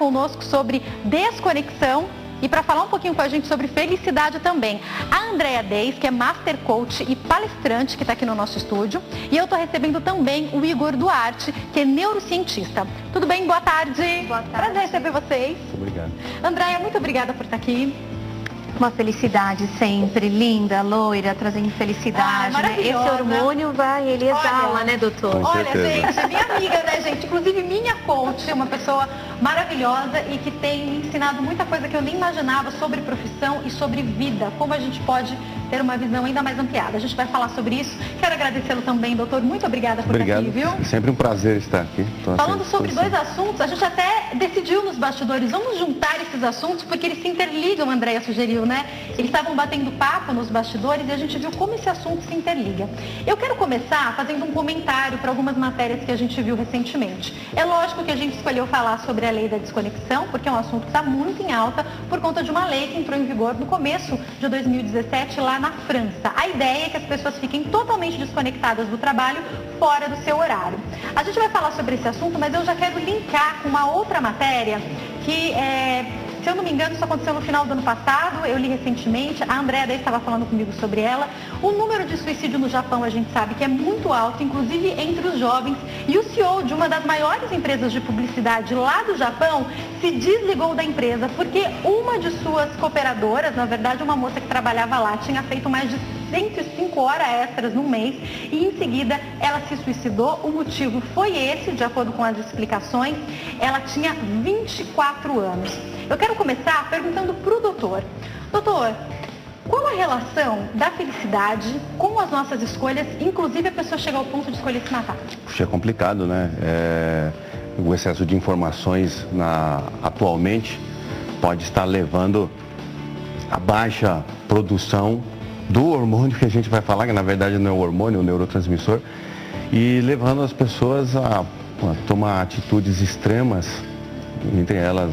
conosco sobre desconexão e para falar um pouquinho com a gente sobre felicidade também, a Andrea Deis, que é Master Coach e palestrante, que está aqui no nosso estúdio. E eu estou recebendo também o Igor Duarte, que é neurocientista. Tudo bem? Boa tarde. Boa tarde. Prazer receber vocês. Obrigado. Andrea, muito obrigada por estar aqui. Uma felicidade sempre, linda, loira, trazendo felicidade, né? Esse hormônio ele exala, né, doutor? Olha, gente, minha amiga, né, gente? Inclusive minha coach, uma pessoa maravilhosa e que tem me ensinado muita coisa que eu nem imaginava sobre profissão e sobre vida, como a gente pode ter uma visão ainda mais ampliada. A gente vai falar sobre isso. Quero agradecê-lo também, doutor. Muito obrigada por estar aqui, viu? É sempre um prazer estar aqui. Falando sobre dois assuntos, a gente até decidiu nos bastidores, vamos juntar esses assuntos, porque eles se interligam, a Andrea sugeriu, né? Eles estavam batendo papo nos bastidores e a gente viu como esse assunto se interliga. Eu quero começar fazendo um comentário para algumas matérias que a gente viu recentemente. É lógico que a gente escolheu falar sobre a lei da desconexão, porque é um assunto que está muito em alta por conta de uma lei que entrou em vigor no começo de 2017 lá na França. A ideia é que as pessoas fiquem totalmente desconectadas do trabalho fora do seu horário. A gente vai falar sobre esse assunto, mas eu já quero linkar com uma outra matéria que se eu não me engano, isso aconteceu no final do ano passado, eu li recentemente, a Andrea daí estava falando comigo sobre ela. O número de suicídio no Japão, a gente sabe que é muito alto, inclusive entre os jovens. E o CEO de uma das maiores empresas de publicidade lá do Japão se desligou da empresa porque uma de suas cooperadoras, na verdade uma moça que trabalhava lá, tinha feito mais de 105 horas extras no mês e em seguida ela se suicidou. O motivo foi esse, de acordo com as explicações. Ela tinha 24 anos. Eu quero começar perguntando para o doutor. Doutor, qual a relação da felicidade com as nossas escolhas, inclusive a pessoa chega ao ponto de escolher se matar? Puxa, é complicado, né? O excesso de informações atualmente pode estar levando a baixa produção do hormônio que a gente vai falar, que na verdade não é o hormônio, é o neurotransmissor, e levando as pessoas a tomar atitudes extremas, entre elas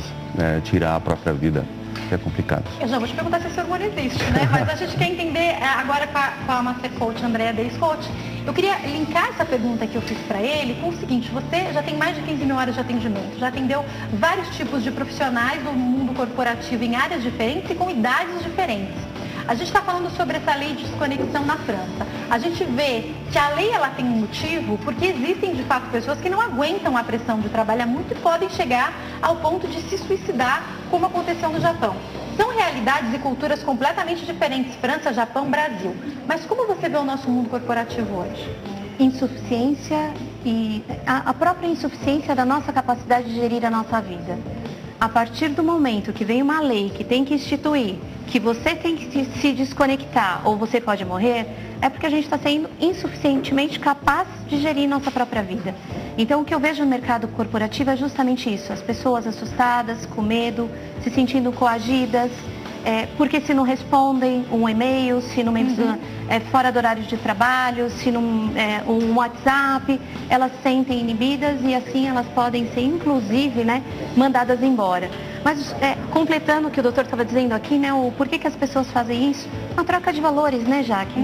tirar a própria vida, que é complicado. Eu já vou te perguntar se esse hormônio existe, né? Mas a gente quer entender agora com a Master Coach, Andrea Deis Coach. Eu queria linkar essa pergunta que eu fiz para ele com o seguinte: você já tem mais de 15 mil horas de atendimento, já atendeu vários tipos de profissionais do mundo corporativo em áreas diferentes e com idades diferentes. A gente está falando sobre essa lei de desconexão na França. A gente vê que a lei ela tem um motivo, porque existem de fato pessoas que não aguentam a pressão de trabalhar muito e podem chegar ao ponto de se suicidar, como aconteceu no Japão. São realidades e culturas completamente diferentes, França, Japão, Brasil. Mas como você vê o nosso mundo corporativo hoje? Insuficiência e a própria insuficiência da nossa capacidade de gerir a nossa vida. A partir do momento que vem uma lei que tem que instituir que você tem que se desconectar ou você pode morrer, é porque a gente está sendo insuficientemente capaz de gerir nossa própria vida. Então o que eu vejo no mercado corporativo é justamente isso, as pessoas assustadas, com medo, se sentindo coagidas, porque se não respondem um e-mail, se não fora do horário de trabalho, se não um WhatsApp, elas se sentem inibidas e assim elas podem ser inclusive mandadas embora. Mas completando o que o doutor estava dizendo aqui, o porquê que as pessoas fazem isso? Uma troca de valores, né, Jaque?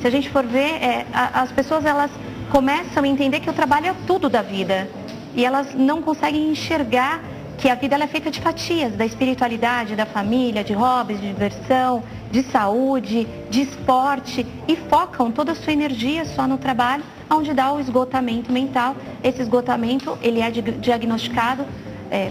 Se a gente for ver, as pessoas elas começam a entender que o trabalho é tudo da vida e elas não conseguem enxergar que a vida ela é feita de fatias, da espiritualidade, da família, de hobbies, de diversão, de saúde, de esporte e focam toda a sua energia só no trabalho, onde dá o esgotamento mental. Esse esgotamento ele é diagnosticado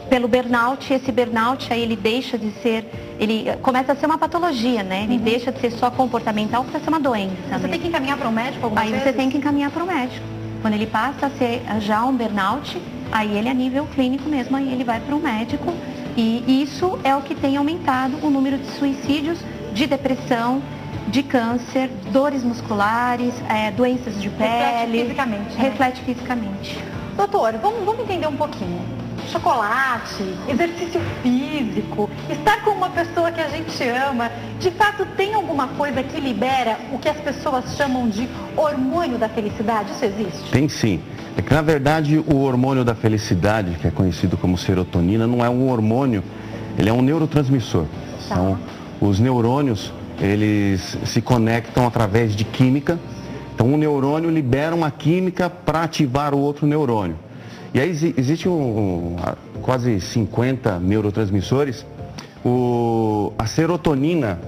pelo burnout, e esse burnout aí ele deixa de ser, ele começa a ser uma patologia, né? Ele deixa de ser só comportamental para ser uma doença. Você tem que encaminhar para um médico alguma vez? Aí você tem que encaminhar para o médico. Quando ele passa a ser já um burnout, aí ele é nível clínico mesmo, aí ele vai para o médico e isso é o que tem aumentado o número de suicídios, de depressão, de câncer, dores musculares, doenças de pele. Reflete fisicamente. Doutor, vamos entender um pouquinho. Chocolate, exercício físico, estar com uma pessoa que a gente ama, de fato tem alguma coisa que libera o que as pessoas chamam de hormônio da felicidade? Isso existe? Tem sim. É que na verdade o hormônio da felicidade, que é conhecido como serotonina, não é um hormônio, ele é um neurotransmissor. Tá. Então, os neurônios, eles se conectam através de química. Então, um neurônio libera uma química para ativar o outro neurônio. E aí existe quase 50 neurotransmissores. A serotonina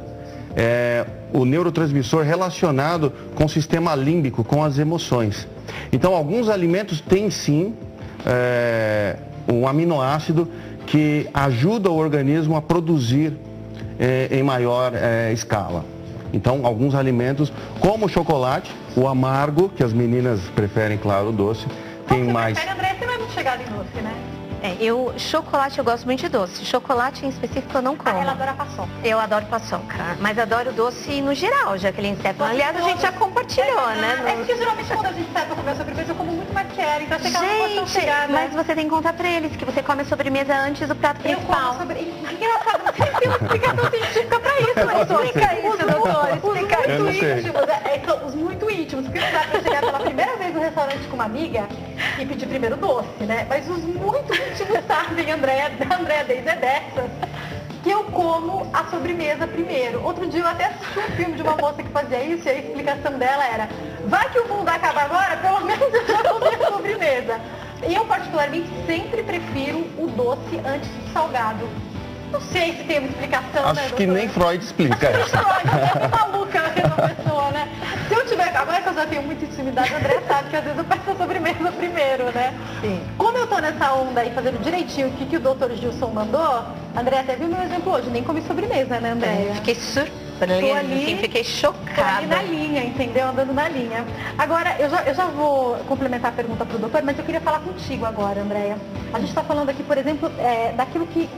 é o neurotransmissor relacionado com o sistema límbico, com as emoções. Então, alguns alimentos têm sim um aminoácido que ajuda o organismo a produzir em maior escala. Então, alguns alimentos, como o chocolate, o amargo, que as meninas preferem, claro, o doce, tem mais... André, você não é muito chegada em doce, né? Chocolate eu gosto muito de doce. Chocolate em específico eu não como. Ela adora paçoca. Eu adoro paçoca, mas adoro doce no geral, Jaqueline Stefan. Aliás, a gente já compartilhou, né? É porque geralmente quando a gente sai pra comer sobremesa, eu como muito mais quero, então você não chegar, né? Mas você tem que contar pra eles que você come a sobremesa antes do prato principal. Engraçado, você tem uma explicação científica pra isso, mas explica isso, doutor. Os muito íntimos, porque não dá pra chegar pela primeira vez no restaurante com uma amiga e pedir primeiro doce, né? Mas os muito íntimos sabem, Andréa Deise é dessas, que eu como a sobremesa primeiro. Outro dia eu até assisti um filme de uma moça que fazia isso e a explicação dela era: vai que o mundo acaba agora, pelo menos eu já comi a sobremesa. E eu particularmente sempre prefiro o doce antes do salgado. Não sei se tem uma explicação, Acho né, que doutora? nem Freud explica essa. É maluca aquela pessoa, né? Se eu tiver, agora que eu já tenho muita intimidade, André sabe que às vezes eu peço a sobremesa primeiro, né? Sim. Como eu tô nessa onda aí, fazendo direitinho o que o doutor Gilson mandou, André até viu meu exemplo hoje, nem comi sobremesa, né, André? Fiquei surpresa, fiquei Tô ali chocada. na linha, entendeu? Andando na linha. Agora, eu já vou complementar a pergunta pro doutor, mas eu queria falar contigo agora, Andréia. A gente está falando aqui, por exemplo, daquilo que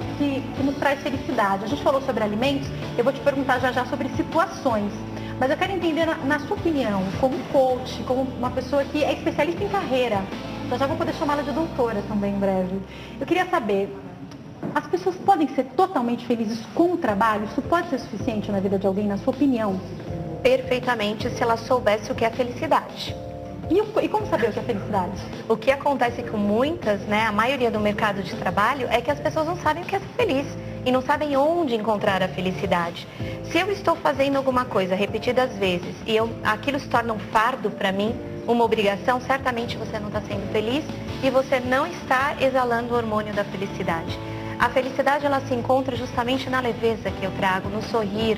nos traz felicidade. A gente falou sobre alimentos, eu vou te perguntar já sobre situações. Mas eu quero entender, na sua opinião, como coach, como uma pessoa que é especialista em carreira, já vou poder chamá-la de doutora também em breve. Eu queria saber, as pessoas podem ser totalmente felizes com o trabalho? Isso pode ser suficiente na vida de alguém, na sua opinião? Perfeitamente, se ela soubesse o que é felicidade. E como saber o que é felicidade? O que acontece com muitas, né, a maioria do mercado de trabalho, é que as pessoas não sabem o que é ser feliz e não sabem onde encontrar a felicidade. Se eu estou fazendo alguma coisa repetidas vezes e aquilo se torna um fardo para mim, uma obrigação, certamente você não está sendo feliz e você não está exalando o hormônio da felicidade. A felicidade, ela se encontra justamente na leveza que eu trago, no sorrir,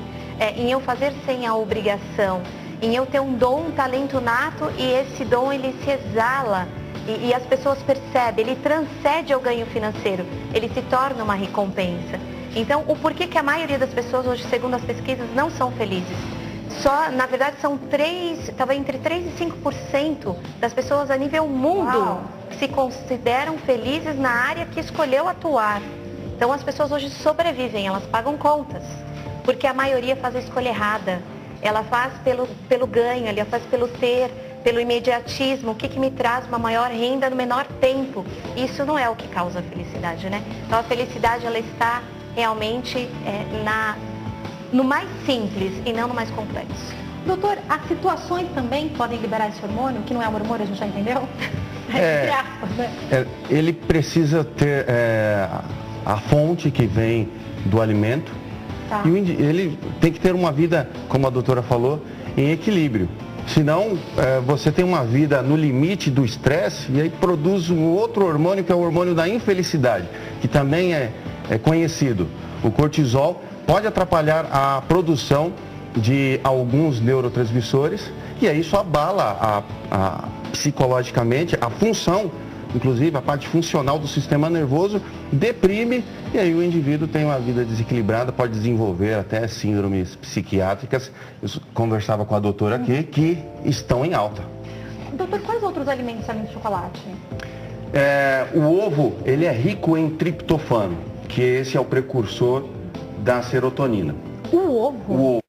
em eu fazer sem a obrigação, em eu ter um dom, um talento nato e esse dom ele se exala e as pessoas percebem, ele transcende ao ganho financeiro, ele se torna uma recompensa. Então, o porquê que a maioria das pessoas hoje, segundo as pesquisas, não são felizes? Na verdade, são talvez entre 3% e 5% das pessoas a nível mundo que se consideram felizes na área que escolheu atuar. Então, as pessoas hoje sobrevivem, elas pagam contas, porque a maioria faz a escolha errada. Ela faz pelo ganho, ela faz pelo ter, pelo imediatismo, o que me traz uma maior renda no menor tempo. Isso não é o que causa a felicidade, né? Então, a felicidade, ela está realmente no mais simples e não no mais complexo. Doutor, as situações também podem liberar esse hormônio, que não é um hormônio, a gente já entendeu? Entre aspas, né? Ele precisa ter a fonte que vem do alimento. Tá. E ele tem que ter uma vida, como a doutora falou, em equilíbrio. Senão, você tem uma vida no limite do estresse e aí produz um outro hormônio, que é o hormônio da infelicidade, que também é conhecido. O cortisol pode atrapalhar a produção de alguns neurotransmissores e aí isso abala psicologicamente a função, inclusive a parte funcional do sistema nervoso, deprime e aí o indivíduo tem uma vida desequilibrada, pode desenvolver até síndromes psiquiátricas. Eu conversava com a doutora aqui, que estão em alta. Doutor, quais outros alimentos além do chocolate? O ovo, ele é rico em triptofano, que esse é o precursor da serotonina. O ovo? O ovo.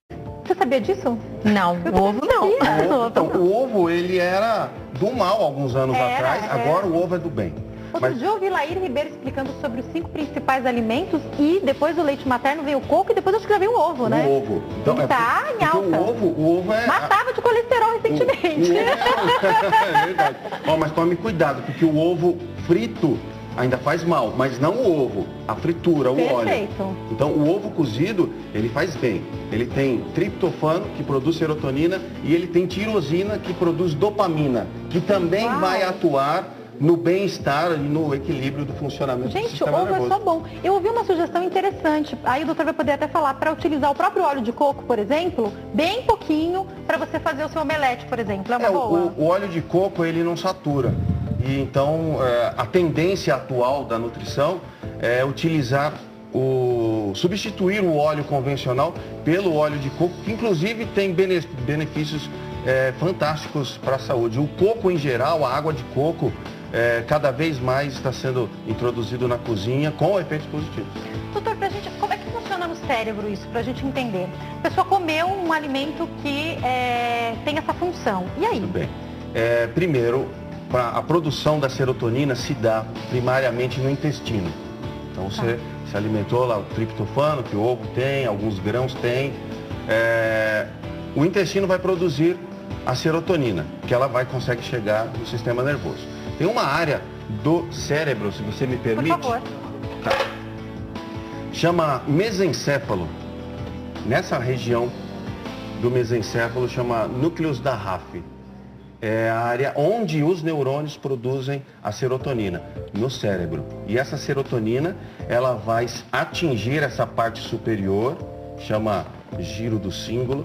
Você sabia disso? Não, o ovo não. Então, o ovo, ele era do mal alguns anos atrás, agora o ovo é do bem. Outro dia eu ouvi Laíra Ribeiro explicando sobre os 5 principais alimentos e depois do leite materno veio o coco e depois acho que já veio o ovo, né? O ovo. Então, tá em alta. O ovo é... Matava de colesterol recentemente. É verdade. Mas tome cuidado, porque o ovo frito ainda faz mal, mas não o ovo, a fritura, o óleo. Perfeito. Então, o ovo cozido, ele faz bem. Ele tem triptofano, que produz serotonina, e ele tem tirosina, que produz dopamina, que também vai atuar no bem-estar e no equilíbrio do funcionamento do sistema nervoso. Gente, ovo é só bom. Eu ouvi uma sugestão interessante, aí o doutor vai poder até falar, para utilizar o próprio óleo de coco, por exemplo, bem pouquinho, para você fazer o seu omelete, por exemplo. É uma boa? O óleo de coco, ele não satura. E então, a tendência atual da nutrição é utilizar substituir o óleo convencional pelo óleo de coco, que inclusive tem benefícios fantásticos para a saúde. O coco em geral, a água de coco, cada vez mais está sendo introduzido na cozinha com efeitos positivos. Doutor, pra gente, como é que funciona no cérebro isso, para a gente entender? A pessoa comeu um alimento que tem essa função, e aí? Tudo bem. Primeiro, a produção da serotonina se dá primariamente no intestino. Então você se alimentou lá, o triptofano, que o ovo tem, alguns grãos tem. O intestino vai produzir a serotonina, que ela consegue chegar no sistema nervoso. Tem uma área do cérebro, se você me permite. Por favor. Tá. Chama mesencéfalo. Nessa região do mesencéfalo chama núcleus da RAF. É a área onde os neurônios produzem a serotonina, no cérebro. E essa serotonina, ela vai atingir essa parte superior, chama giro do cíngulo,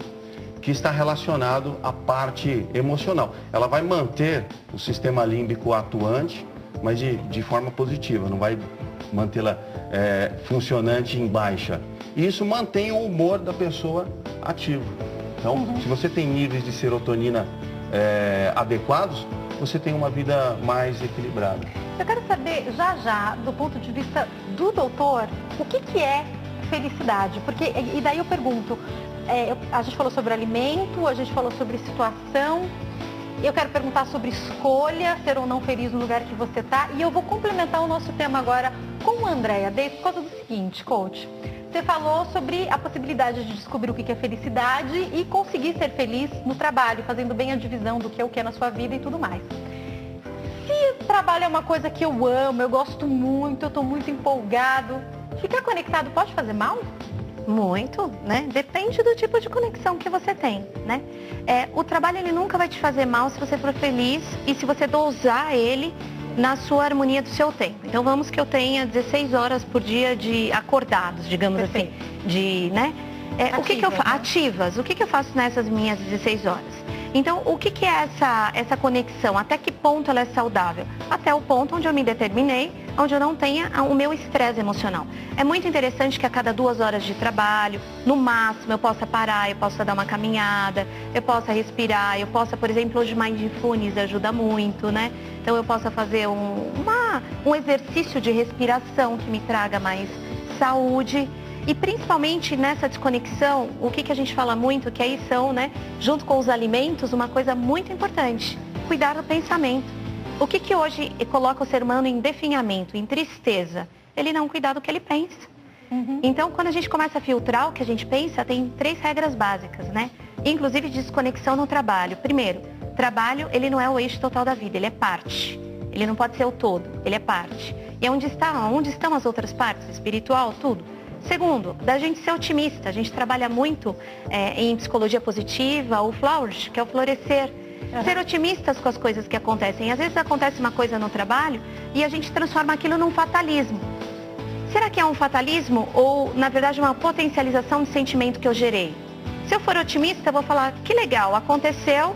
que está relacionado à parte emocional. Ela vai manter o sistema límbico atuante, mas de forma positiva, não vai mantê-la funcionante em baixa. E isso mantém o humor da pessoa ativo. Então, se você tem níveis de serotonina adequados, você tem uma vida mais equilibrada. Eu quero saber, já, do ponto de vista do doutor, o que é felicidade? Porque, e daí eu pergunto, a gente falou sobre alimento, a gente falou sobre situação, eu quero perguntar sobre escolha, ser ou não feliz no lugar que você está, e eu vou complementar o nosso tema agora com a Andréa, por causa do seguinte, coach. Você falou sobre a possibilidade de descobrir o que é felicidade e conseguir ser feliz no trabalho, fazendo bem a divisão do que é o que é na sua vida e tudo mais. Se o trabalho é uma coisa que eu amo, eu gosto muito, eu estou muito empolgado, ficar conectado pode fazer mal? Muito, né? Depende do tipo de conexão que você tem, né? O trabalho, ele nunca vai te fazer mal se você for feliz e se você dosar ele na sua harmonia do seu tempo. Então vamos que eu tenha 16 horas por dia de acordados, digamos assim, né? O que eu faço? Ativas. O que eu faço nessas minhas 16 horas? Então, o que é essa conexão? Até que ponto ela é saudável? Até o ponto onde eu me determinei, onde eu não tenha o meu estresse emocional. É muito interessante que a cada 2 horas de trabalho, no máximo, eu possa parar, eu possa dar uma caminhada, eu possa respirar, eu possa, por exemplo, hoje Mindfulness ajuda muito, né? Então, eu possa fazer um exercício de respiração que me traga mais saúde. E principalmente nessa desconexão, o que a gente fala muito, que aí são, né, junto com os alimentos, uma coisa muito importante, cuidar do pensamento. O que hoje coloca o ser humano em definhamento, em tristeza? Ele não cuidar do que ele pensa. Então, quando a gente começa a filtrar o que a gente pensa, tem 3 regras básicas, né? Inclusive de desconexão no trabalho. Primeiro, trabalho, ele não é o eixo total da vida, ele é parte. Ele não pode ser o todo, ele é parte. E onde estão as outras partes? Espiritual, tudo. Segundo, da gente ser otimista. A gente trabalha muito em psicologia positiva, o flourish, que é o florescer. Ser otimistas com as coisas que acontecem. Às vezes acontece uma coisa no trabalho e a gente transforma aquilo num fatalismo. Será que é um fatalismo ou, na verdade, uma potencialização de sentimento que eu gerei? Se eu for otimista, eu vou falar, que legal, aconteceu,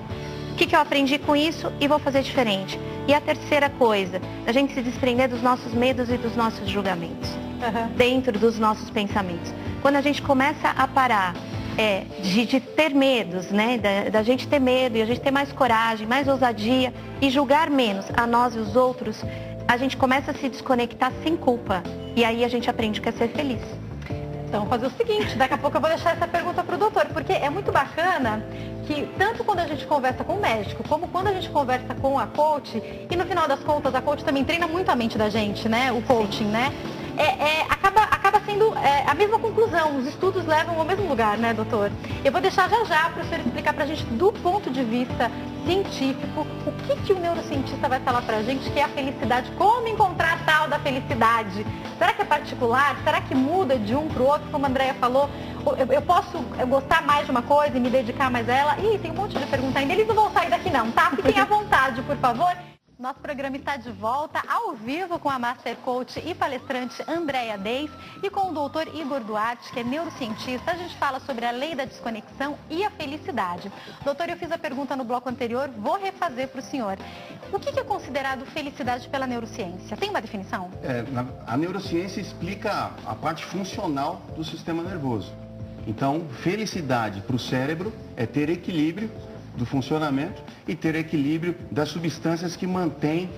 o que eu aprendi com isso e vou fazer diferente. E a terceira coisa, a gente se desprender dos nossos medos e dos nossos julgamentos. Dentro dos nossos pensamentos. Quando a gente começa a parar de ter medos, né? Da gente ter medo e a gente ter mais coragem, mais ousadia e julgar menos a nós e os outros, a gente começa a se desconectar sem culpa. E aí a gente aprende o que é ser feliz. Então, fazer o seguinte, daqui a pouco eu vou deixar essa pergunta para o doutor, porque é muito bacana que tanto quando a gente conversa com o médico, como quando a gente conversa com a coach, e no final das contas a coach também treina muito a mente da gente, né? O coaching, né? Acaba sendo a mesma conclusão, os estudos levam ao mesmo lugar, né, doutor? Eu vou deixar já para o senhor explicar para a gente, do ponto de vista científico, o que o neurocientista vai falar para a gente que é a felicidade, como encontrar a tal da felicidade. Será que é particular? Será que muda de um para o outro, como a Andréa falou? Eu posso gostar mais de uma coisa e me dedicar mais a ela? Ih, tem um monte de pergunta ainda, eles não vão sair daqui não, tá? Fiquem à vontade, por favor. Nosso programa está de volta, ao vivo, com a Master Coach e palestrante Andréa Deis e com o doutor Igor Duarte, que é neurocientista. A gente fala sobre a lei da desconexão e a felicidade. Doutor, eu fiz a pergunta no bloco anterior, vou refazer para o senhor. O que é considerado felicidade pela neurociência? Tem uma definição? A neurociência explica a parte funcional do sistema nervoso. Então, felicidade para o cérebro é ter equilíbrio do funcionamento e ter equilíbrio das substâncias que mantêm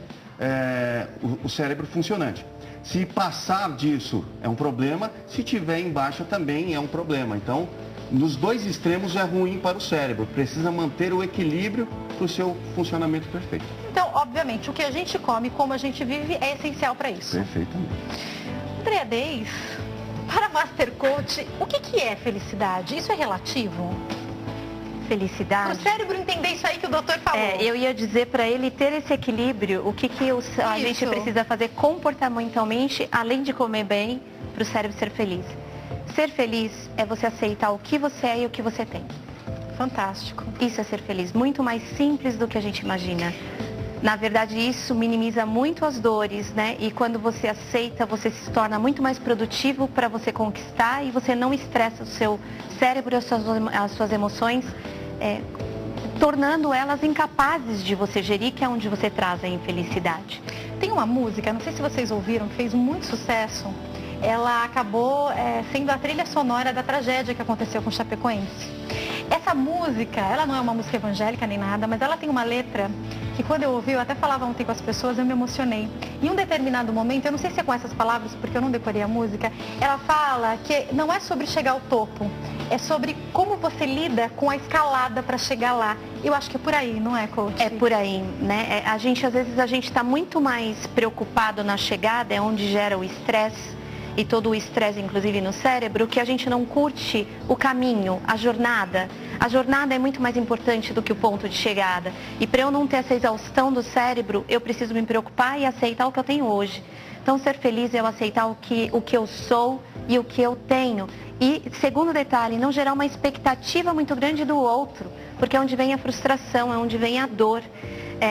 o cérebro funcionante. Se passar disso é um problema, se tiver em baixa também é um problema. Então, nos dois extremos é ruim para o cérebro, precisa manter o equilíbrio para o seu funcionamento perfeito. Então, obviamente, o que a gente come, como a gente vive, é essencial para isso. Perfeitamente. Andréa Deis, para Master Coach, o que é felicidade? Isso é relativo? Felicidade. Para o cérebro entender isso aí que o doutor falou. Eu ia dizer para ele ter esse equilíbrio, o que a gente precisa fazer comportamentalmente, além de comer bem, para o cérebro ser feliz. Ser feliz é você aceitar o que você é e o que você tem. Fantástico. Isso é ser feliz, muito mais simples do que a gente imagina. Na verdade, isso minimiza muito as dores, né? E quando você aceita, você se torna muito mais produtivo para você conquistar e você não estressa o seu cérebro e as suas emoções, tornando elas incapazes de você gerir, que é onde você traz a infelicidade. Tem uma música, não sei se vocês ouviram, que fez muito sucesso. Ela acabou sendo a trilha sonora da tragédia que aconteceu com Chapecoense. Essa música, ela não é uma música evangélica nem nada, mas ela tem uma letra que quando eu ouvi, eu até falava ontem com as pessoas, eu me emocionei. Em um determinado momento, eu não sei se é com essas palavras, porque eu não decorei a música, ela fala que não é sobre chegar ao topo, é sobre como você lida com a escalada para chegar lá. Eu acho que é por aí, não é, coach? É por aí, né? Às vezes a gente está muito mais preocupado na chegada, é onde gera o estresse. E todo o estresse, inclusive no cérebro, que a gente não curte o caminho, a jornada. A jornada é muito mais importante do que o ponto de chegada. E para eu não ter essa exaustão do cérebro, eu preciso me preocupar e aceitar o que eu tenho hoje. Então, ser feliz é eu aceitar o que eu sou e o que eu tenho. E, segundo detalhe, não gerar uma expectativa muito grande do outro, porque é onde vem a frustração, é onde vem a dor.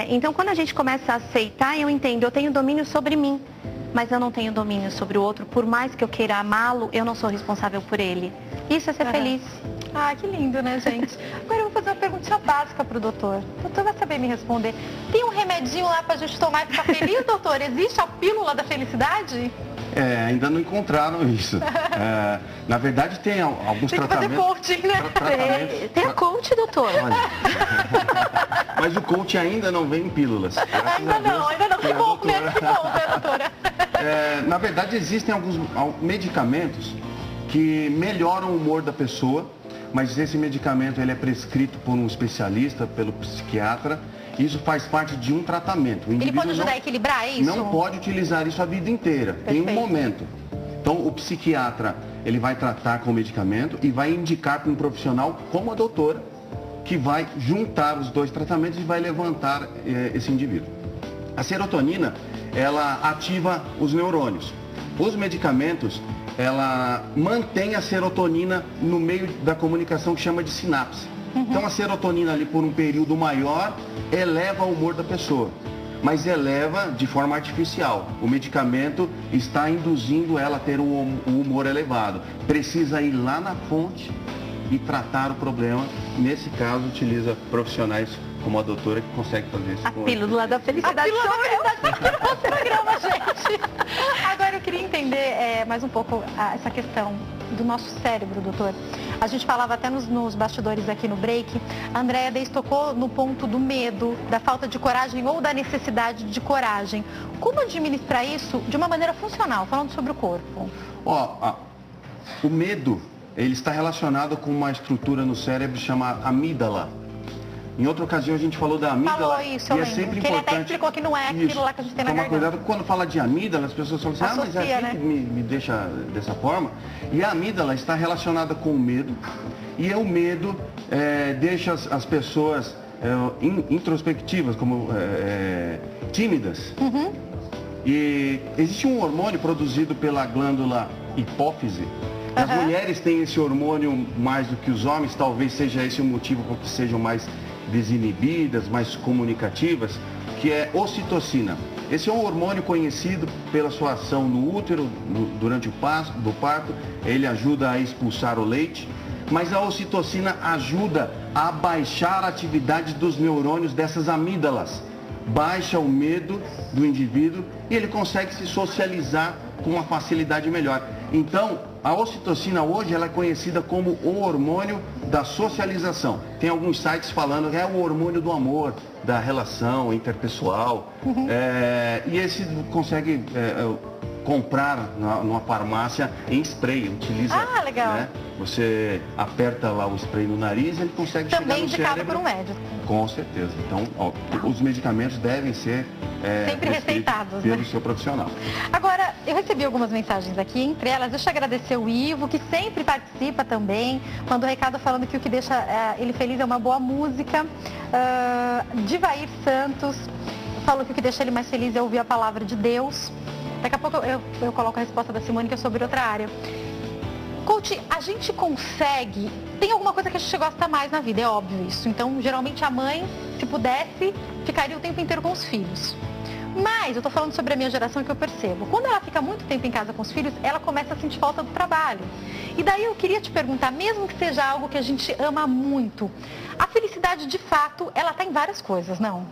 Então, quando a gente começa a aceitar, eu entendo, eu tenho domínio sobre mim. Mas eu não tenho domínio sobre o outro, por mais que eu queira amá-lo, eu não sou responsável por ele. Isso é ser feliz. Ah, que lindo, né, gente? Agora eu vou fazer uma pergunta básica pro doutor. O doutor vai saber me responder. Tem um remedinho lá pra gente tomar e ficar feliz, doutor? Existe a pílula da felicidade? Ainda não encontraram isso. Na verdade, tem alguns tratamentos... Tem que fazer coaching, né? Tem a coach, doutor. Olha, mas o coach ainda não vem em pílulas. Ainda não. Que bom, né, doutora? Na verdade, existem alguns medicamentos que melhoram o humor da pessoa, mas esse medicamento ele é prescrito por um especialista, pelo psiquiatra. Isso faz parte de um tratamento. Ele pode ajudar a equilibrar isso? Não pode utilizar isso a vida inteira. Perfeito. Tem um momento. Então, o psiquiatra ele vai tratar com o medicamento e vai indicar para um profissional, como a doutora, que vai juntar os dois tratamentos e vai levantar esse indivíduo. A serotonina, ela ativa os neurônios. Os medicamentos, ela mantém a serotonina no meio da comunicação que chama de sinapse. Então a serotonina ali por um período maior eleva o humor da pessoa, mas eleva de forma artificial. O medicamento está induzindo ela a ter um humor elevado. Precisa ir lá na fonte e tratar o problema. Nesse caso, utiliza profissionais como a doutora que consegue fazer isso. A pílula da felicidade. A pílula da felicidade no programa, gente. Agora eu queria entender mais um pouco essa questão do nosso cérebro, doutor. A gente falava até nos bastidores aqui no break, a Andréa Deis tocou no ponto do medo, da falta de coragem ou da necessidade de coragem. Como administrar isso de uma maneira funcional, falando sobre o corpo? O medo, ele está relacionado com uma estrutura no cérebro chamada amígdala. Em outra ocasião a gente falou da amígdala. Falou isso, eu lembro. Sempre que importante. Ele até explicou que não é aquilo lá que a gente tem na garganta. Cuidado, quando fala de amígdala, as pessoas falam assim, mas é assim que me deixa dessa forma. E a amígdala está relacionada com o medo. E o medo deixa as pessoas introspectivas, como tímidas. E existe um hormônio produzido pela glândula hipófise. As mulheres têm esse hormônio mais do que os homens, talvez seja esse o motivo por que sejam mais desinibidas, mais comunicativas, que é ocitocina. Esse é um hormônio conhecido pela sua ação no útero durante o parto. Ele ajuda a expulsar o leite, mas a ocitocina ajuda a baixar a atividade dos neurônios dessas amígdalas. Baixa o medo do indivíduo e ele consegue se socializar com uma facilidade melhor. Então, a ocitocina hoje ela é conhecida como o hormônio da socialização. Tem alguns sites falando que é o hormônio do amor, da relação interpessoal. E esse consegue comprar numa farmácia em spray, utiliza. Ah, legal. Né? Você aperta lá o spray no nariz, ele consegue chegar no cérebro. Também indicado por um médico. Com certeza. Então, os medicamentos devem ser sempre respeitados, pelo né? seu profissional. Agora, eu recebi algumas mensagens aqui, entre elas, deixa eu agradecer o Ivo, que sempre participa também, mandou um recado falando que o que deixa ele feliz é uma boa música. Divair Santos falou que o que deixa ele mais feliz é ouvir a palavra de Deus. Daqui a pouco eu coloco a resposta da Simone, que é sobre outra área. Coach, a gente consegue... Tem alguma coisa que a gente gosta mais na vida, é óbvio isso. Então, geralmente a mãe, se pudesse, ficaria o tempo inteiro com os filhos. Mas, eu tô falando sobre a minha geração que eu percebo. Quando ela fica muito tempo em casa com os filhos, ela começa a sentir falta do trabalho. E daí eu queria te perguntar, mesmo que seja algo que a gente ama muito, a felicidade de fato, ela tá em várias coisas, não?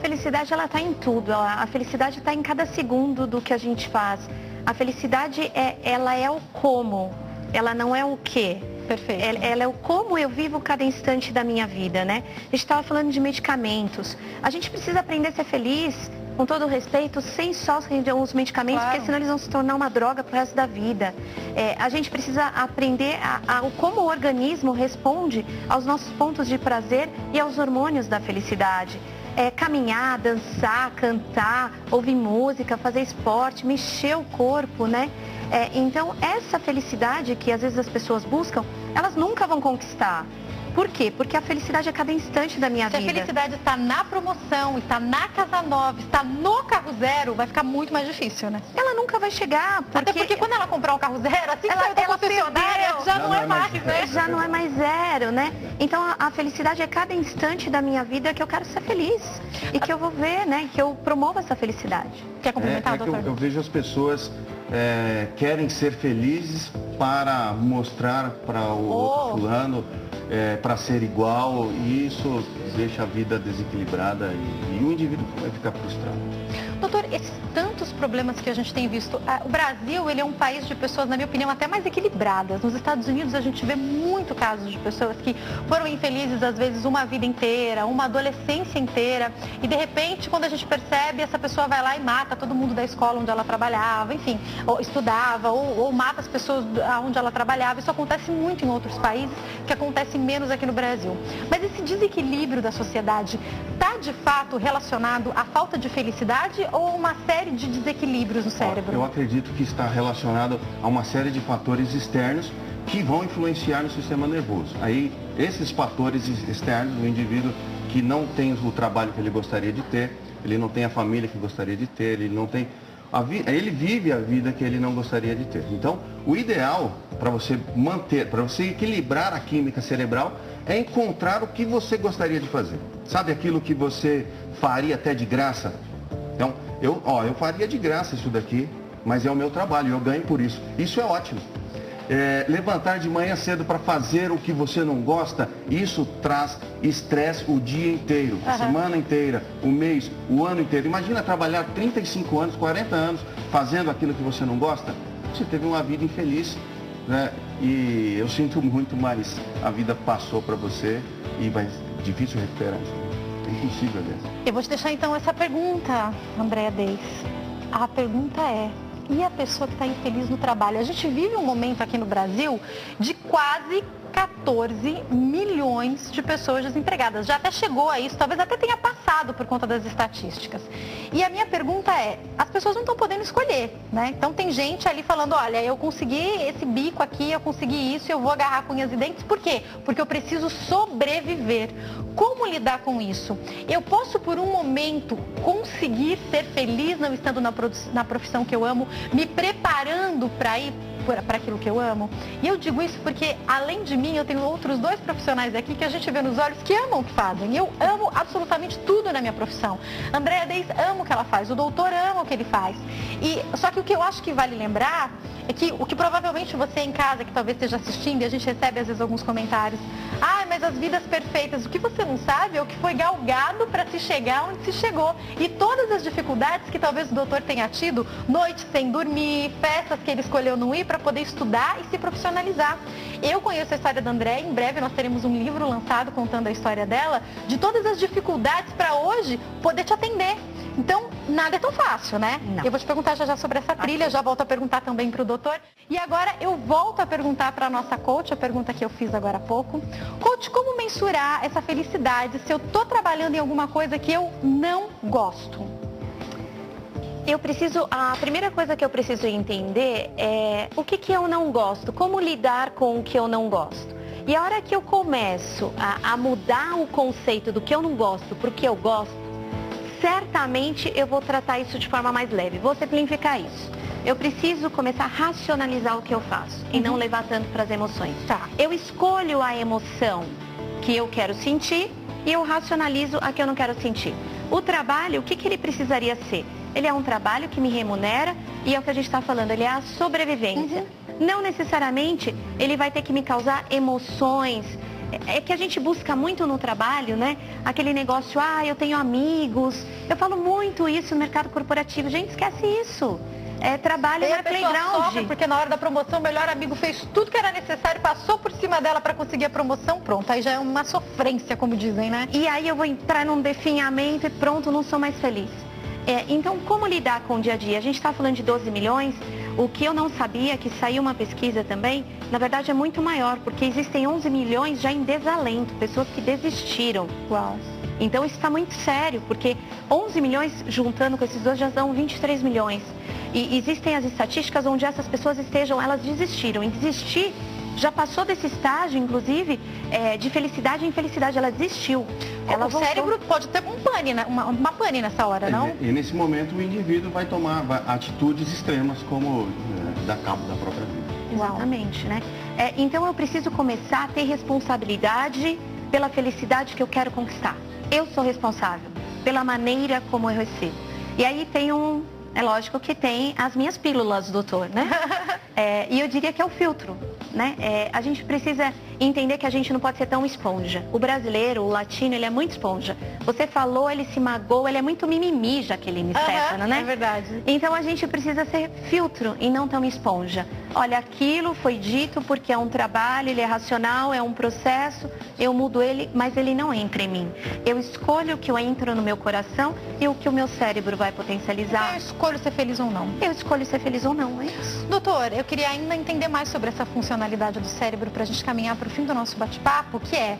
Felicidade, ela está em tudo. A felicidade está em cada segundo do que a gente faz. A felicidade, ela é o como, ela não é o quê. Perfeito. Ela é o como eu vivo cada instante da minha vida, né? A gente estava falando de medicamentos. A gente precisa aprender a ser feliz, com todo o respeito, sem só os medicamentos, claro, porque senão eles vão se tornar uma droga pro resto da vida. A gente precisa aprender como o organismo responde aos nossos pontos de prazer e aos hormônios da felicidade. Caminhar, dançar, cantar, ouvir música, fazer esporte, mexer o corpo, né? Então, essa felicidade que às vezes as pessoas buscam, elas nunca vão conquistar. Por quê? Porque a felicidade é cada instante da minha vida. Se a felicidade está na promoção, está na casa nova, está no carro zero, vai ficar muito mais difícil, né? Ela nunca vai chegar. Até porque quando ela comprar um carro zero, assim que saiu da concessionária, já não é mais, né? Já não é mais zero, né? Então a felicidade é cada instante da minha vida que eu quero ser feliz. E que eu vou ver, né? Que eu promovo essa felicidade. Quer complementar, doutor? Eu vejo as pessoas querem ser felizes para mostrar para o outro fulano, para ser igual, e isso deixa a vida desequilibrada e o indivíduo vai ficar frustrado. Doutor, esses tantos problemas que a gente tem visto, o Brasil, ele é um país de pessoas, na minha opinião, até mais equilibradas. Nos Estados Unidos a gente vê muito casos de pessoas que foram infelizes, às vezes, uma vida inteira, uma adolescência inteira, e de repente, quando a gente percebe, essa pessoa vai lá e mata todo mundo da escola onde ela trabalhava, enfim, ou estudava, ou mata as pessoas onde ela trabalhava. Isso acontece muito em outros países, que acontece menos aqui no Brasil. Mas esse desequilíbrio da sociedade está, de fato, relacionado à falta de felicidade ou uma série de desequilíbrios no cérebro? Eu acredito que está relacionado a uma série de fatores externos que vão influenciar no sistema nervoso. Aí, esses fatores externos do indivíduo que não tem o trabalho que ele gostaria de ter, ele não tem a família que gostaria de ter, ele não tem... Ele vive a vida que ele não gostaria de ter. Então, o ideal para você manter, para você equilibrar a química cerebral, é encontrar o que você gostaria de fazer. Sabe aquilo que você faria até de graça? Então, eu faria de graça isso daqui, mas é o meu trabalho, eu ganho por isso. Isso é ótimo. Levantar de manhã cedo para fazer o que você não gosta, isso traz estresse o dia inteiro, a semana inteira, o mês, o ano inteiro. Imagina trabalhar 35 anos, 40 anos fazendo aquilo que você não gosta. Você teve uma vida infeliz, né? E eu sinto muito, mas a vida passou para você e vai difícil recuperar isso. É impossível, aliás. Eu vou te deixar então essa pergunta, Andréa Deis. A pergunta é: e a pessoa que está infeliz no trabalho? A gente vive um momento aqui no Brasil de quase 14 milhões de pessoas desempregadas. Já até chegou a isso, talvez até tenha passado por conta das estatísticas. E a minha pergunta é, as pessoas não estão podendo escolher, né? Então tem gente ali falando, olha, eu consegui esse bico aqui, eu consegui isso, eu vou agarrar com unhas e dentes. Por quê? Porque eu preciso sobreviver. Como lidar com isso? Eu posso, por um momento, conseguir ser feliz não estando na profissão que eu amo, me preparando para ir para aquilo que eu amo? E eu digo isso porque, além de mim, eu tenho outros 2 profissionais aqui que a gente vê nos olhos que amam o que fazem. Eu amo absolutamente tudo na minha profissão. Andréa Deis ama o que ela faz, o doutor ama o que ele faz. Só que o que eu acho que vale lembrar é que o que provavelmente você em casa, que talvez esteja assistindo, e a gente recebe às vezes alguns comentários, mas as vidas perfeitas, o que você não sabe é o que foi galgado para se chegar onde se chegou. E todas as dificuldades que talvez o doutor tenha tido, noites sem dormir, festas que ele escolheu não ir para poder estudar e se profissionalizar. Eu conheço a história da Andréa, em breve nós teremos um livro lançado contando a história dela, de todas as dificuldades para hoje poder te atender. Então, nada é tão fácil, né? Não. Eu vou te perguntar já sobre essa trilha, já volto a perguntar também para o doutor. E agora eu volto a perguntar para a nossa coach, a pergunta que eu fiz agora há pouco. Coach, como mensurar essa felicidade se eu estou trabalhando em alguma coisa que eu não gosto? A primeira coisa que eu preciso entender é o que eu não gosto, como lidar com o que eu não gosto. E a hora que eu começo a mudar o conceito do que eu não gosto para o que eu gosto, certamente eu vou tratar isso de forma mais leve, vou simplificar isso. Eu preciso começar a racionalizar o que eu faço e não levar tanto para as emoções. Tá. Eu escolho a emoção que eu quero sentir e eu racionalizo a que eu não quero sentir. O trabalho, o que ele precisaria ser? Ele é um trabalho que me remunera e é o que a gente está falando, ele é a sobrevivência. Não necessariamente ele vai ter que me causar emoções. É que a gente busca muito no trabalho, né? Aquele negócio, eu tenho amigos. Eu falo muito isso no mercado corporativo. Gente, esquece isso. Trabalho não é playground. Sofre porque na hora da promoção o melhor amigo fez tudo que era necessário, passou por cima dela para conseguir a promoção, pronto. Aí já é uma sofrência, como dizem, né? E aí eu vou entrar num definhamento e pronto, não sou mais feliz. Então, como lidar com o dia a dia? A gente está falando de 12 milhões. O que eu não sabia, que saiu uma pesquisa também, na verdade é muito maior, porque existem 11 milhões já em desalento, pessoas que desistiram. Uau. Então isso está muito sério, porque 11 milhões juntando com esses dois já dão 23 milhões. E existem as estatísticas onde essas pessoas elas desistiram. E desistir já passou desse estágio, inclusive, de felicidade em infelicidade, ela desistiu. O cérebro pode ter um pane, né? uma pane nessa hora, não? E nesse momento o indivíduo vai tomar atitudes extremas, como dar cabo da própria vida. Exatamente, né? Então eu preciso começar a ter responsabilidade pela felicidade que eu quero conquistar. Eu sou responsável pela maneira como eu recebo. E aí é lógico que tem as minhas pílulas, doutor, né? E eu diria que é o filtro, né? A gente precisa entender que a gente não pode ser tão esponja. O brasileiro, o latino, ele é muito esponja. Você falou, ele se magoa, ele é muito mimimi, Jaqueline Stefano, né? É verdade. Então a gente precisa ser filtro e não tão esponja. Olha, aquilo foi dito porque é um trabalho, ele é racional, é um processo, eu mudo ele, mas ele não entra em mim. Eu escolho o que eu entro no meu coração e o que o meu cérebro vai potencializar. Eu escolho ser feliz ou não. Eu escolho ser feliz ou não, é isso. Doutor, eu queria ainda entender mais sobre essa funcionalidade do cérebro para a gente caminhar para o fim do nosso bate-papo, que é...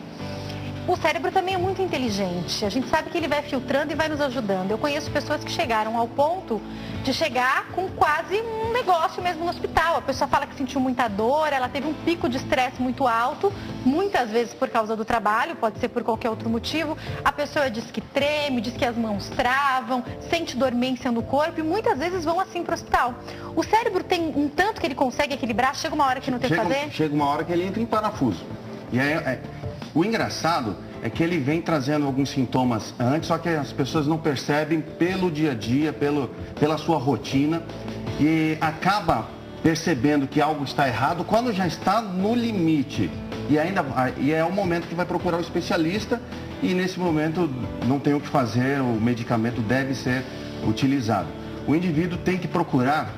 O cérebro também é muito inteligente. A gente sabe que ele vai filtrando e vai nos ajudando. Eu conheço pessoas que chegaram ao ponto de chegar com quase um negócio mesmo no hospital. A pessoa fala que sentiu muita dor, ela teve um pico de estresse muito alto, muitas vezes por causa do trabalho, pode ser por qualquer outro motivo. A pessoa diz que treme, diz que as mãos travam, sente dormência no corpo e muitas vezes vão assim para o hospital. O cérebro tem um tanto que ele consegue equilibrar, chega uma hora que não tem o que fazer? Chega uma hora que ele entra em parafuso. E aí... O engraçado é que ele vem trazendo alguns sintomas antes, só que as pessoas não percebem pelo dia a dia, pela sua rotina, e acaba percebendo que algo está errado quando já está no limite. E é o momento que vai procurar o especialista e nesse momento não tem o que fazer, o medicamento deve ser utilizado. O indivíduo tem que procurar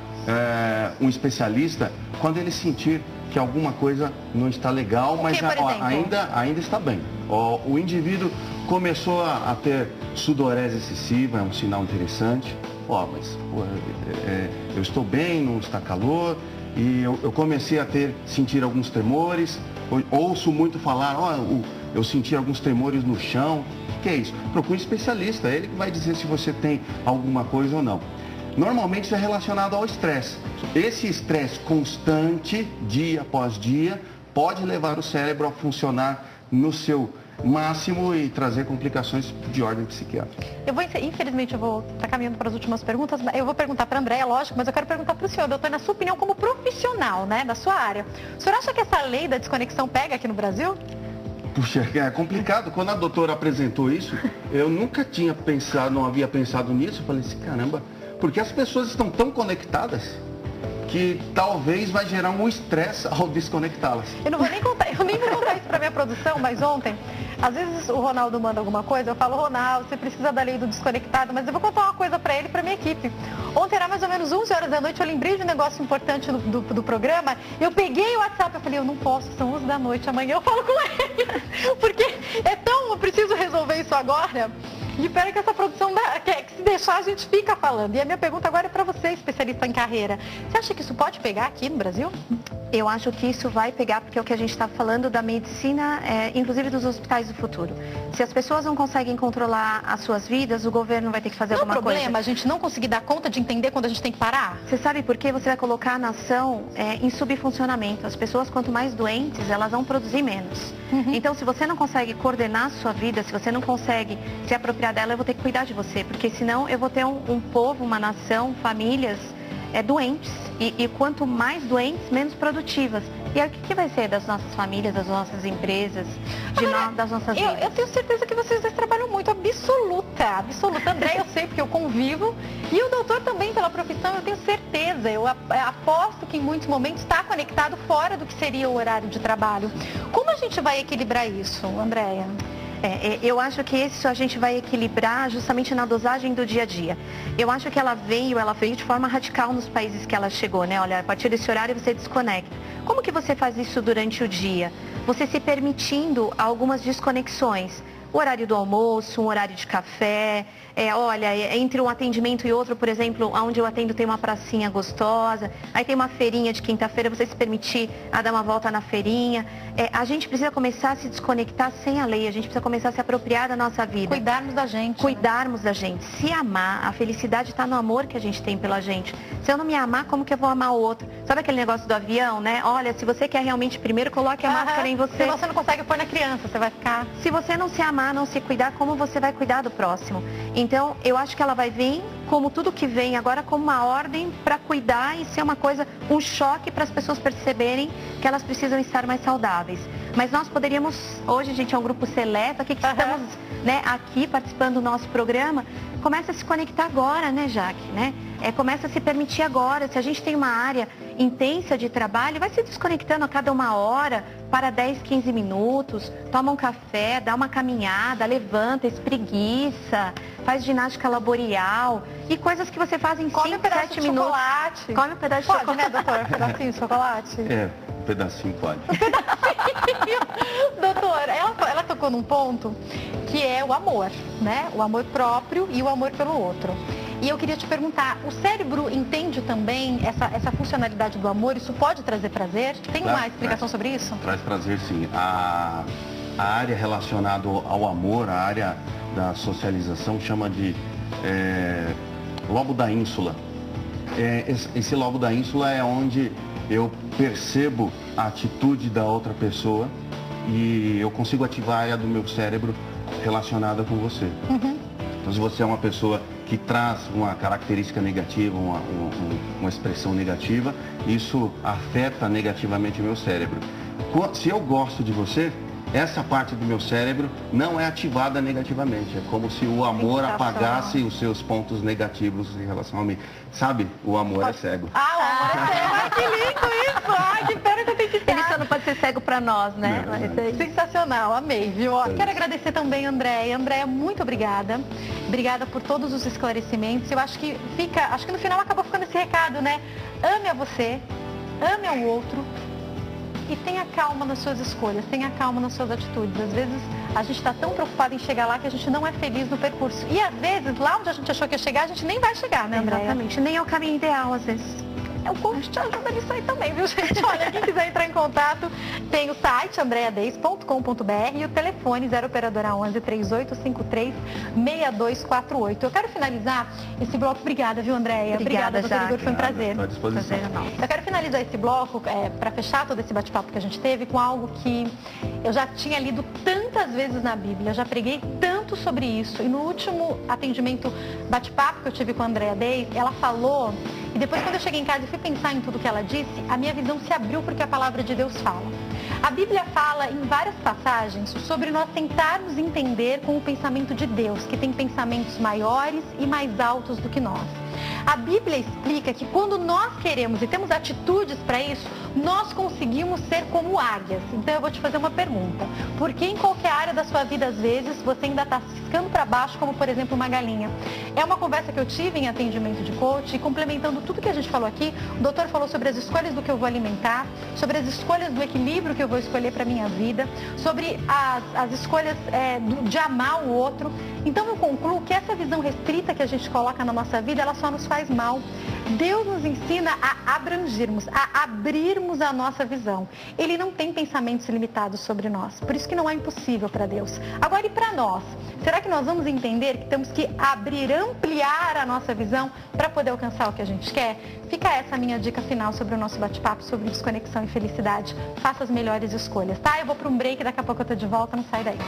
um especialista quando ele sentir que alguma coisa não está legal, mas ainda está bem. O indivíduo começou a ter sudorese excessiva, é um sinal interessante. Eu estou bem, não está calor, e eu comecei a sentir alguns tremores, ouço muito falar, eu senti alguns tremores no chão. O que é isso? Procure um especialista, ele que vai dizer se você tem alguma coisa ou não. Normalmente isso é relacionado ao estresse. Esse estresse constante, dia após dia, pode levar o cérebro a funcionar no seu máximo e trazer complicações de ordem psiquiátrica. Infelizmente, eu vou estar caminhando para as últimas perguntas. Eu vou perguntar para a Andréa, lógico, mas eu quero perguntar para o senhor, doutor, na sua opinião como profissional, né, da sua área. O senhor acha que essa lei da desconexão pega aqui no Brasil? Puxa, é complicado. Quando a doutora apresentou isso, eu nunca tinha pensado, não havia pensado nisso. Eu falei assim, caramba, porque as pessoas estão tão conectadas que talvez vai gerar um estresse ao desconectá-las. Eu nem vou contar isso para minha produção, mas ontem, às vezes o Ronaldo manda alguma coisa, eu falo, Ronaldo, você precisa da lei do desconectado, mas eu vou contar uma coisa para ele e para minha equipe. Ontem era mais ou menos 11 horas da noite, eu lembrei de um negócio importante do programa, eu peguei o WhatsApp, eu falei, eu não posso, são 11 da noite, amanhã eu falo com ele, porque eu preciso resolver isso agora. E pera que essa produção, que se deixar, a gente fica falando. E a minha pergunta agora é para você, especialista em carreira. Você acha que isso pode pegar aqui no Brasil? Eu acho que isso vai pegar, porque é o que a gente está falando da medicina, inclusive dos hospitais do futuro. Se as pessoas não conseguem controlar as suas vidas, o governo vai ter que fazer alguma coisa. Não é problema a gente não conseguir dar conta de entender quando a gente tem que parar? Você sabe por quê? Você vai colocar a nação em subfuncionamento. As pessoas, quanto mais doentes, elas vão produzir menos. Então, se você não consegue coordenar a sua vida, se você não consegue se apropriar dela, eu vou ter que cuidar de você. Porque senão eu vou ter um povo, uma nação, famílias doentes. E quanto mais doentes, menos produtivas. E aí, o que vai ser das nossas famílias, das nossas empresas, das nossas vidas? Eu tenho certeza que vocês dois trabalham muito, absoluta. André, eu sei porque eu convivo. E o doutor também, pela profissão, eu tenho certeza. Eu aposto que em muitos momentos está conectado fora do que seria o horário de trabalho. Como a gente vai equilibrar isso, Andréia? Eu acho que isso a gente vai equilibrar justamente na dosagem do dia a dia. Eu acho que ela veio de forma radical nos países que ela chegou, né? Olha, a partir desse horário você desconecta. Como que você faz isso durante o dia? Você se permitindo algumas desconexões. O horário do almoço, um horário de café, entre um atendimento e outro, por exemplo, onde eu atendo tem uma pracinha gostosa, aí tem uma feirinha de quinta-feira, você se permitir a dar uma volta na feirinha. A gente precisa começar a se desconectar sem a lei, a gente precisa começar a se apropriar da nossa vida. Cuidarmos da gente. Cuidarmos da gente, se amar, a felicidade está no amor que a gente tem pela gente. Se eu não me amar, como que eu vou amar o outro? Sabe aquele negócio do avião, né? Olha, se você quer realmente primeiro, coloque a máscara em você. Se você não consegue pôr na criança, você vai ficar... Se você não se amar, não se cuidar, como você vai cuidar do próximo? Então, eu acho que ela vai vir, como tudo que vem agora, como uma ordem para cuidar e ser uma coisa, um choque para as pessoas perceberem que elas precisam estar mais saudáveis. Mas nós poderíamos, hoje a gente é um grupo seleto, aqui que estamos aqui participando do nosso programa, começa a se conectar agora, né, Jaque? Né? Começa a se permitir agora. Se a gente tem uma área intensa de trabalho, vai se desconectando a cada uma hora, para 10, 15 minutos, toma um café, dá uma caminhada, levanta, espreguiça, faz ginástica laboral e coisas que você faz em 5, 7 minutos. Chocolate. Come um pedaço de pode, chocolate. Né, doutor? Um pedacinho de chocolate? Um pedacinho pode. Doutora, ela tocou num ponto que é o amor, né? O amor próprio e o amor pelo outro. E eu queria te perguntar, o cérebro entende também essa funcionalidade do amor? Isso pode trazer prazer? Tem uma explicação sobre isso? Traz prazer, sim. A área relacionada ao amor, a área da socialização, chama de lobo da ínsula. Esse lobo da ínsula é onde eu percebo a atitude da outra pessoa e eu consigo ativar a área do meu cérebro relacionada com você. Então, se você é uma pessoa que traz uma característica negativa, uma expressão negativa, isso afeta negativamente o meu cérebro. Se eu gosto de você, essa parte do meu cérebro não é ativada negativamente. É como se o amor apagasse os seus pontos negativos em relação a mim. Sabe? O amor é cego. O amor é cego. Ai, que lindo isso! Ai, que pena que eu tenho que estar. Ele só não pode ser cego pra nós, né? Sensacional, amei, viu? Quero agradecer também a Andréia. Andréia, muito obrigada. Obrigada por todos os esclarecimentos. Eu acho que no final acabou ficando esse recado, né? Ame a você, ame ao outro. E tenha calma nas suas escolhas, tenha calma nas suas atitudes. Às vezes a gente está tão preocupado em chegar lá que a gente não é feliz no percurso. E às vezes, lá onde a gente achou que ia chegar, a gente nem vai chegar, né, Andréia? Exatamente, nem é o caminho ideal, às vezes. O coach te ajuda nisso aí também, viu, gente? Olha, quem quiser entrar em contato, tem o site andreadeis.com.br e o telefone 0 operadora 11 3853 6248. Eu quero finalizar esse bloco. Obrigada, viu, Andréia? Obrigada, doutor Igor, foi um prazer. Estou à disposição. Eu quero finalizar esse bloco, para fechar todo esse bate-papo que a gente teve, com algo que eu já tinha lido tantas vezes na Bíblia, já preguei tanto sobre isso. E no último atendimento, bate-papo que eu tive com a Andréa Deis, ela falou, e depois quando eu cheguei em casa e fui pensar em tudo que ela disse, a minha visão se abriu porque a palavra de Deus fala. A Bíblia fala em várias passagens sobre nós tentarmos entender com o pensamento de Deus, que tem pensamentos maiores e mais altos do que nós. A Bíblia explica que quando nós queremos e temos atitudes para isso, nós conseguimos ser como águias. Então eu vou te fazer uma pergunta. Por que em qualquer área da sua vida, às vezes, você ainda está ficando para baixo, como por exemplo uma galinha? É uma conversa que eu tive em atendimento de coach, e complementando tudo que a gente falou aqui, o doutor falou sobre as escolhas do que eu vou alimentar, sobre as escolhas do equilíbrio que eu vou escolher para a minha vida, sobre as escolhas de amar o outro. Então eu concluo que essa visão restrita que a gente coloca na nossa vida, ela só nos faz mal. Deus nos ensina a abrangirmos, a abrirmos a nossa visão. Ele não tem pensamentos limitados sobre nós. Por isso que não é impossível para Deus. Agora, e para nós? Será que nós vamos entender que temos que abrir, ampliar a nossa visão para poder alcançar o que a gente quer? Fica essa minha dica final sobre o nosso bate-papo sobre desconexão e felicidade. Faça as melhores escolhas, tá? Eu vou para um break, daqui a pouco eu tô de volta, não sai daí.